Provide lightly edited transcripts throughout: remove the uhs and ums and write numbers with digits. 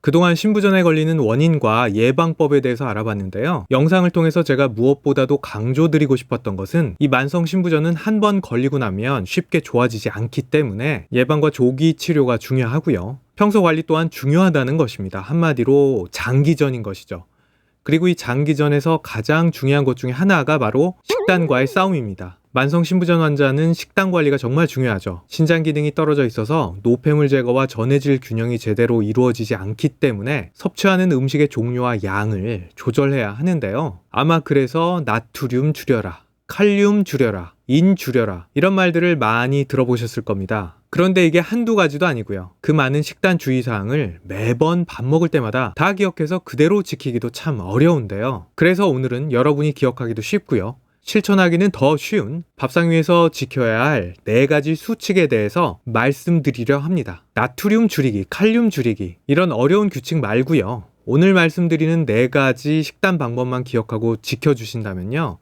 그동안 신부전에 걸리는 원인과 예방법에 대해서 알아봤는데요. 영상을 통해서 제가 무엇보다도 강조드리고 싶었던 것은 이 만성 신부전은 한 번 걸리고 나면 쉽게 좋아지지 않기 때문에 예방과 조기 치료가 중요하고요. 평소 관리 또한 중요하다는 것입니다. 한마디로 장기전인 것이죠. 그리고 이 장기전에서 가장 중요한 것 중에 하나가 바로 식단과의 싸움입니다. 만성 신부전 환자는 식단 관리가 정말 중요하죠. 신장 기능이 떨어져 있어서 노폐물 제거와 전해질 균형이 제대로 이루어지지 않기 때문에 섭취하는 음식의 종류와 양을 조절해야 하는데요. 아마 그래서 나트륨 줄여라, 칼륨 줄여라, 인 줄여라 이런 말들을 많이 들어보셨을 겁니다. 그런데 이게 한두 가지도 아니고요. 그 많은 식단 주의사항을 매번 밥 먹을 때마다 다 기억해서 그대로 지키기도 참 어려운데요. 그래서 오늘은 여러분이 기억하기도 쉽고요. 실천하기는 더 쉬운 밥상 위에서 지켜야 할 4가지 수칙에 대해서 말씀드리려 합니다. 나트륨 줄이기, 칼륨 줄이기 이런 어려운 규칙 말고요. 오늘 말씀드리는 4가지 식단 방법만 기억하고 지켜주신다면요.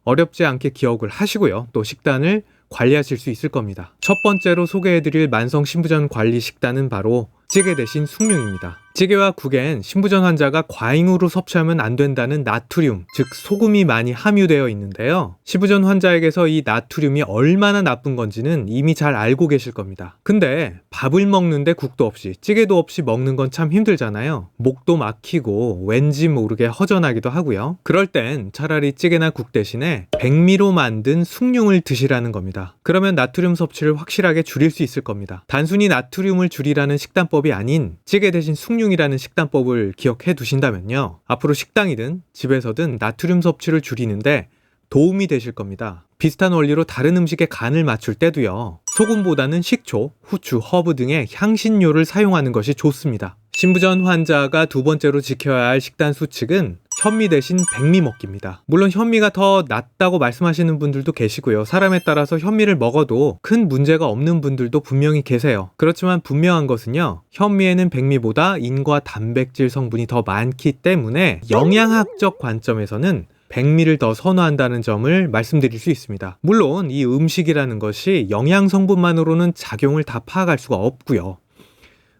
어렵지 않게 기억을 하시고요. 또 식단을 관리하실 수 있을 겁니다. 첫 번째로 소개해드릴 만성 신부전 관리 식단은 바로 찌개 대신 숭늉입니다. 찌개와 국엔 신부전 환자가 과잉으로 섭취하면 안 된다는 나트륨, 즉 소금이 많이 함유되어 있는데요. 신부전 환자에게서 이 나트륨이 얼마나 나쁜 건지는 이미 잘 알고 계실 겁니다. 근데 밥을 먹는데 국도 없이 찌개도 없이 먹는 건 참 힘들잖아요. 목도 막히고 왠지 모르게 허전하기도 하고요. 그럴 땐 차라리 찌개나 국 대신에 백미로 만든 숭늉을 드시라는 겁니다. 그러면 나트륨 섭취를 확실하게 줄일 수 있을 겁니다. 단순히 나트륨을 줄이라는 식단법이 아닌 찌개 대신 숭늉이라는 식단법을 기억해 두신다면요. 앞으로 식당이든 집에서든 나트륨 섭취를 줄이는데 도움이 되실 겁니다. 비슷한 원리로 다른 음식에 간을 맞출 때도요. 소금보다는 식초, 후추, 허브 등의 향신료를 사용하는 것이 좋습니다. 신부전 환자가 두 번째로 지켜야 할 식단 수칙은 현미 대신 백미 먹기입니다. 물론 현미가 더 낫다고 말씀하시는 분들도 계시고요. 사람에 따라서 현미를 먹어도 큰 문제가 없는 분들도 분명히 계세요. 그렇지만 분명한 것은요. 현미에는 백미보다 인과 단백질 성분이 더 많기 때문에 영양학적 관점에서는 백미를 더 선호한다는 점을 말씀드릴 수 있습니다. 물론 이 음식이라는 것이 영양 성분만으로는 작용을 다 파악할 수가 없고요.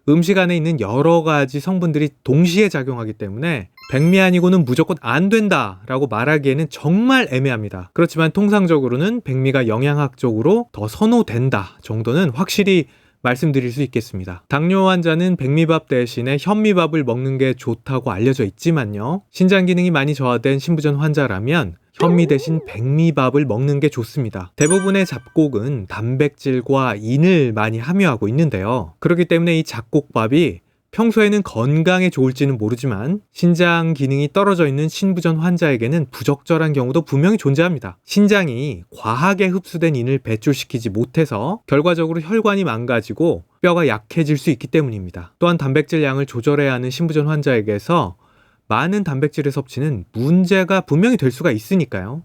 음식 안에 있는 여러 가지 성분들이 동시에 작용하기 때문에 백미 아니고는 무조건 안 된다라고 말하기에는 정말 애매합니다. 그렇지만 통상적으로는 백미가 영양학적으로 더 선호된다 정도는 확실히 말씀드릴 수 있겠습니다. 당뇨 환자는 백미밥 대신에 현미밥을 먹는 게 좋다고 알려져 있지만요. 신장 기능이 많이 저하된 신부전 환자라면 현미 대신 백미밥을 먹는 게 좋습니다. 대부분의 잡곡은 단백질과 인을 많이 함유하고 있는데요. 그렇기 때문에 이 잡곡밥이 평소에는 건강에 좋을지는 모르지만 신장 기능이 떨어져 있는 신부전 환자에게는 부적절한 경우도 분명히 존재합니다. 신장이 과하게 흡수된 인을 배출시키지 못해서 결과적으로 혈관이 망가지고 뼈가 약해질 수 있기 때문입니다. 또한 단백질 양을 조절해야 하는 신부전 환자에게서 많은 단백질의 섭취는 문제가 분명히 될 수가 있으니까요.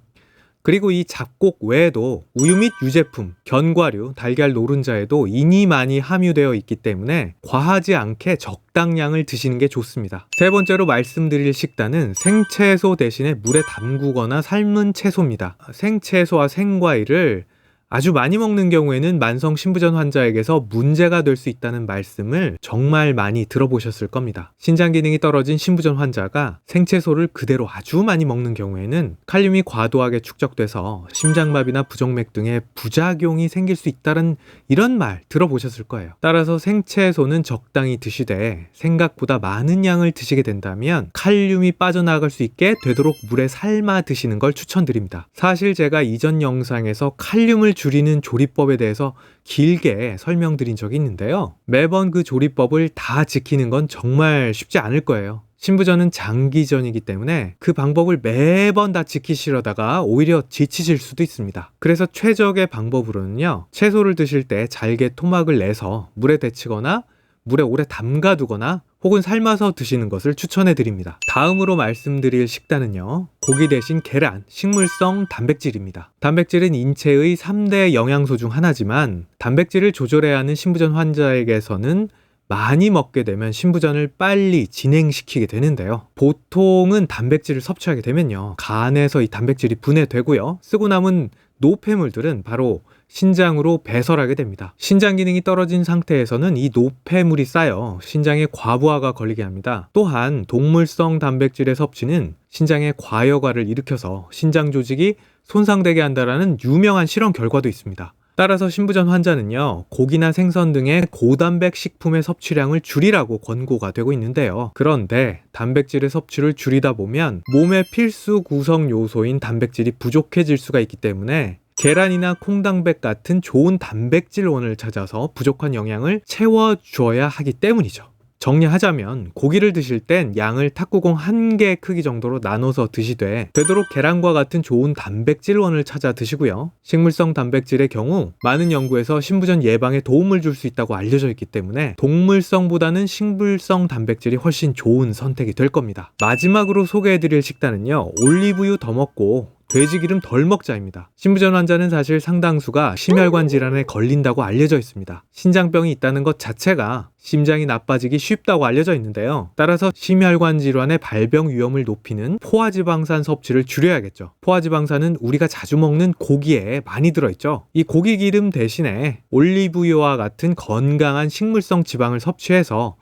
그리고 이 잡곡 외에도 우유 및 유제품, 견과류, 달걀 노른자에도 인이 많이 함유되어 있기 때문에 과하지 않게 적당량을 드시는 게 좋습니다. 세 번째로 말씀드릴 식단은 생채소 대신에 물에 담그거나 삶은 채소입니다. 생채소와 생과일을 아주 많이 먹는 경우에는 만성 신부전 환자에게서 문제가 될 수 있다는 말씀을 정말 많이 들어보셨을 겁니다. 신장 기능이 떨어진 신부전 환자가 생채소를 그대로 아주 많이 먹는 경우에는 칼륨이 과도하게 축적돼서 심장마비나 부정맥 등의 부작용이 생길 수 있다는 이런 말 들어보셨을 거예요. 따라서 생채소는 적당히 드시되 생각보다 많은 양을 드시게 된다면 칼륨이 빠져나갈 수 있게 되도록 물에 삶아 드시는 걸 추천드립니다. 사실 제가 이전 영상에서 칼륨을 줄이는 조리법에 대해서 길게 설명드린 적이 있는데요. 매번 그 조리법을 다 지키는 건 정말 쉽지 않을 거예요. 신부전은 장기전이기 때문에 그 방법을 매번 다 지키시려다가 오히려 지치실 수도 있습니다. 그래서 최적의 방법으로는요. 채소를 드실 때 잘게 토막을 내서 물에 데치거나 물에 오래 담가두거나 혹은 삶아서 드시는 것을 추천해 드립니다. 다음으로 말씀드릴 식단은요. 고기 대신 계란, 식물성 단백질입니다. 단백질은 인체의 3대 영양소 중 하나지만 단백질을 조절해야 하는 신부전 환자에게서는 많이 먹게 되면 신부전을 빨리 진행시키게 되는데요. 보통은 단백질을 섭취하게 되면요. 간에서 이 단백질이 분해되고요. 쓰고 남은 노폐물들은 바로 신장으로 배설하게 됩니다. 신장 기능이 떨어진 상태에서는 이 노폐물이 쌓여 신장에 과부하가 걸리게 합니다. 또한 동물성 단백질의 섭취는 신장에 과여과를 일으켜서 신장 조직이 손상되게 한다는 유명한 실험 결과도 있습니다. 따라서 신부전 환자는요, 고기나 생선 등의 고단백 식품의 섭취량을 줄이라고 권고가 되고 있는데요. 그런데 단백질의 섭취를 줄이다 보면 몸의 필수 구성 요소인 단백질이 부족해질 수가 있기 때문에 계란이나 콩단백 같은 좋은 단백질원을 찾아서 부족한 영양을 채워줘야 하기 때문이죠. 정리하자면 고기를 드실 땐 양을 탁구공 1개 크기 정도로 나눠서 드시되 되도록 계란과 같은 좋은 단백질원을 찾아 드시고요. 식물성 단백질의 경우 많은 연구에서 신부전 예방에 도움을 줄 수 있다고 알려져 있기 때문에 동물성보다는 식물성 단백질이 훨씬 좋은 선택이 될 겁니다. 마지막으로 소개해드릴 식단은요, 올리브유 더 먹고 돼지기름 덜 먹자입니다. 신부전 환자는 사실 상당수가 심혈관 질환에 걸린다고 알려져 있습니다. 신장병이 있다는 것 자체가 심장이 나빠지기 쉽다고 알려져 있는데요. 따라서 심혈관 질환의 발병 위험을 높이는 포화지방산 섭취를 줄여야겠죠. 포화지방산은 우리가 자주 먹는 고기에 많이 들어있죠. 이 고기 기름 대신에 올리브유와 같은 건강한 식물성 지방을 섭취해서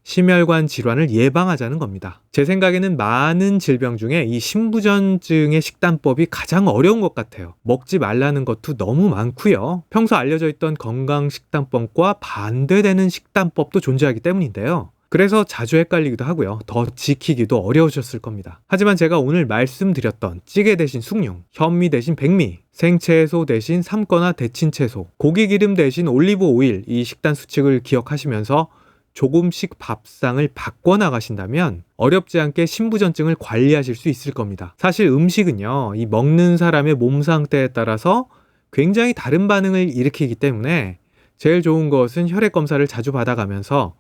심혈관 질환을 예방하자는 겁니다. 제 생각에는 많은 질병 중에 이 신부전증의 식단법이 가장 어려운 것 같아요. 먹지 말라는 것도 너무 많고요. 평소 알려져 있던 건강식단법과 반대되는 식단법도 존재하기 때문인데요. 그래서 자주 헷갈리기도 하고요. 더 지키기도 어려우셨을 겁니다. 하지만 제가 오늘 말씀드렸던 찌개 대신 숭늉, 현미 대신 백미, 생채소 대신 삶거나 데친 채소, 고기 기름 대신 올리브 오일, 이 식단 수칙을 기억하시면서 조금씩 밥상을 바꿔나가신다면 어렵지 않게 신부전증을 관리하실 수 있을 겁니다. 사실 음식은요, 이 먹는 사람의 몸 상태에 따라서 굉장히 다른 반응을 일으키기 때문에 제일 좋은 것은 혈액 검사를 자주 받아가면서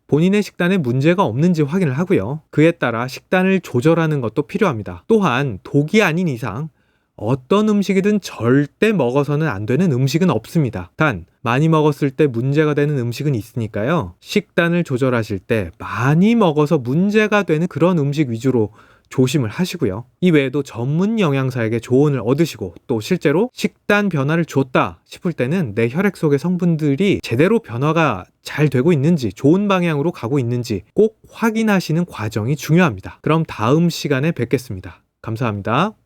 본인의 식단에 문제가 없는지 확인을 하고요. 그에 따라 식단을 조절하는 것도 필요합니다. 또한 독이 아닌 이상 어떤 음식이든 절대 먹어서는 안 되는 음식은 없습니다. 단 많이 먹었을 때 문제가 되는 음식은 있으니까요. 식단을 조절하실 때 많이 먹어서 문제가 되는 그런 음식 위주로 조심을 하시고요. 이 외에도 전문 영양사에게 조언을 얻으시고 또 실제로 식단 변화를 줬다 싶을 때는 내 혈액 속의 성분들이 제대로 변화가 잘 되고 있는지, 좋은 방향으로 가고 있는지 꼭 확인하시는 과정이 중요합니다. 그럼 다음 시간에 뵙겠습니다. 감사합니다.